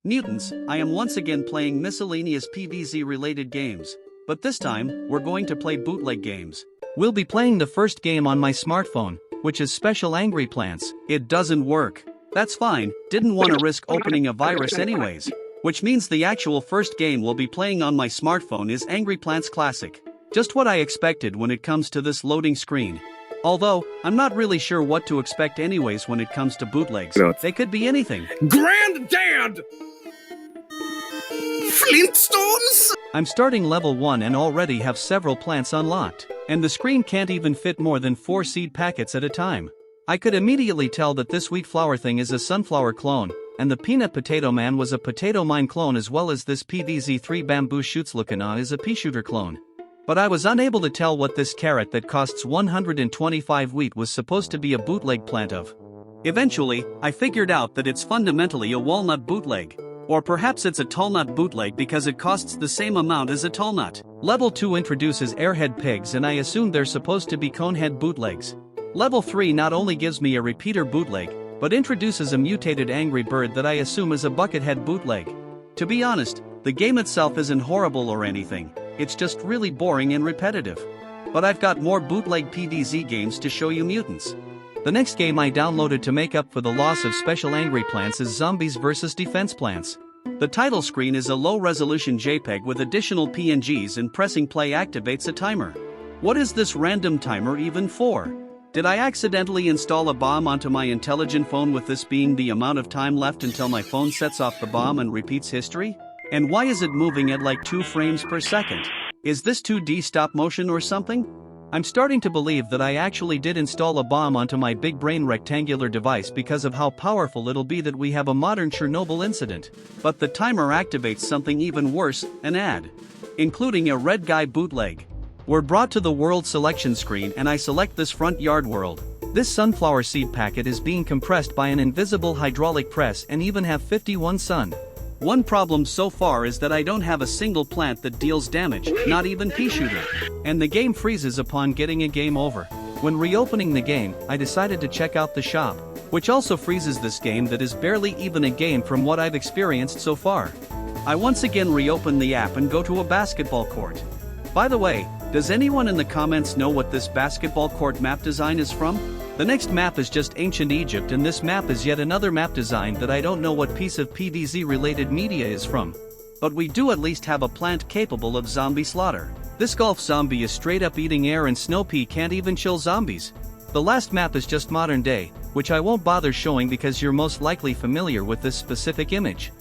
Mutants, I am once again playing miscellaneous PvZ related games, but this time, we're going to play bootleg games. We'll be playing the first game on my smartphone, which is Special Angry Plants. It doesn't work. That's fine, didn't want to risk opening a virus anyways. Which means the actual first game we'll be playing on my smartphone is Angry Plants Classic. Just what I expected when it comes to this loading screen. Although, I'm not really sure what to expect anyways when it comes to bootlegs. They could be anything. Granddad! Flintstones? I'm starting level 1 and already have several plants unlocked, and the screen can't even fit more than 4 seed packets at a time. I could immediately tell that this wheat flour thing is a sunflower clone, and the peanut potato man was a potato mine clone, as well as this PvZ3 bamboo shoots looking is a pea shooter clone. But I was unable to tell what this carrot that costs 125 wheat was supposed to be a bootleg plant of. Eventually, I figured out that it's fundamentally a walnut bootleg. Or perhaps it's a tallnut bootleg because it costs the same amount as a tallnut. Level 2 introduces airhead pigs, and I assume they're supposed to be conehead bootlegs. Level 3 not only gives me a repeater bootleg, but introduces a mutated angry bird that I assume is a buckethead bootleg. To be honest, the game itself isn't horrible or anything, it's just really boring and repetitive. But I've got more bootleg PvZ games to show you mutants. The next game I downloaded to make up for the loss of Special Angry Plants is Zombies vs Defense Plants. The title screen is a low-resolution JPEG with additional PNGs, and pressing play activates a timer. What is this random timer even for? Did I accidentally install a bomb onto my intelligent phone, with this being the amount of time left until my phone sets off the bomb and repeats history? And why is it moving at like 2 frames per second? Is this 2D stop motion or something? I'm starting to believe that I actually did install a bomb onto my big brain rectangular device because of how powerful it'll be that we have a modern Chernobyl incident. But the timer activates something even worse, an ad. Including a red guy bootleg. We're brought to the world selection screen, and I select this front yard world. This sunflower seed packet is being compressed by an invisible hydraulic press and even have 51 sun. One problem so far is that I don't have a single plant that deals damage, not even pea shooter. And the game freezes upon getting a game over. When reopening the game, I decided to check out the shop, which also freezes this game that is barely even a game from what I've experienced so far. I once again reopen the app and go to a basketball court. By the way, does anyone in the comments know what this basketball court map design is from? The next map is just ancient Egypt, and this map is yet another map design that I don't know what piece of PvZ related media is from. But we do at least have a plant capable of zombie slaughter. This golf zombie is straight up eating air, and Snow Pea can't even chill zombies. The last map is just modern day, which I won't bother showing because you're most likely familiar with this specific image.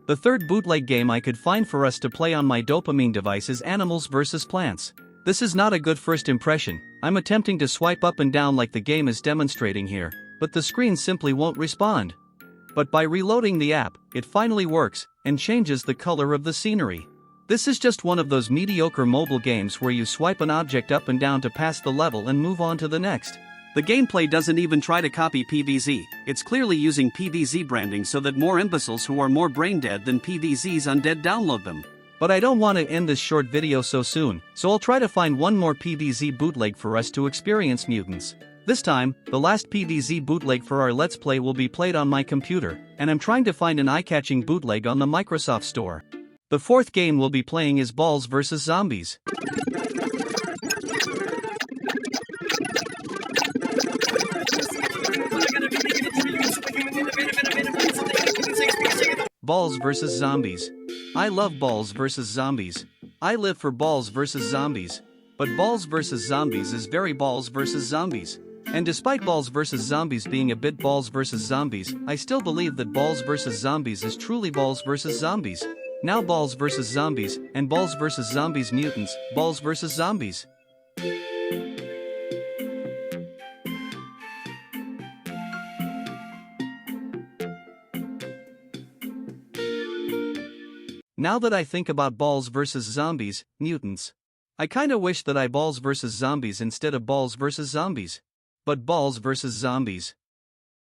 The third bootleg game I could find for us to play on my dopamine device is Animals vs Plants. This is not a good first impression. I'm attempting to swipe up and down like the game is demonstrating here, but the screen simply won't respond. But by reloading the app, it finally works, and changes the color of the scenery. This is just one of those mediocre mobile games where you swipe an object up and down to pass the level and move on to the next. The gameplay doesn't even try to copy PvZ, it's clearly using PvZ branding so that more imbeciles who are more brain dead than PvZ's undead download them. But I don't want to end this short video so soon, so I'll try to find one more PvZ bootleg for us to experience mutants. This time, the last PvZ bootleg for our Let's Play will be played on my computer, and I'm trying to find an eye-catching bootleg on the Microsoft Store. The fourth game we'll be playing is Ballz vs Zombies. Ballz vs Zombies. I love Ballz vs Zombies. I live for Ballz vs Zombies. But Ballz vs Zombies is very Ballz vs Zombies. And despite Ballz vs Zombies being a bit Ballz vs Zombies, I still believe that Ballz vs Zombies is truly Ballz vs Zombies. Now Ballz vs Zombies, and Ballz vs Zombies Mutants, Ballz vs Zombies. Now that I think about Ballz vs Zombies, Mutants, I kinda wish that I Ballz vs Zombies instead of Ballz vs Zombies. But Ballz vs Zombies.